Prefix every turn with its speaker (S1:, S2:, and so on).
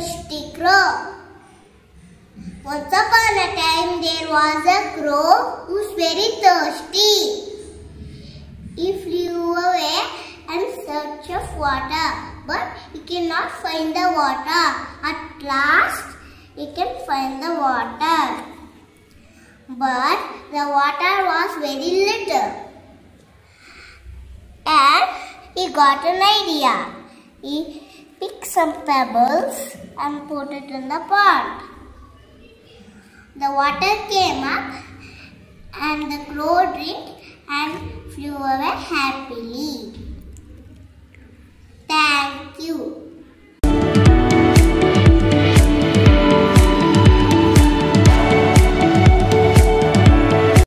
S1: thirsty crow. Once upon a time there was a crow who was very thirsty. He flew away in search of water, but he cannot find the water. At last, he can find the water. But the water was very little. And he got an idea. He picked some pebbles and put it in the pot. The water came up and the crow drank and flew away happily. Thank you.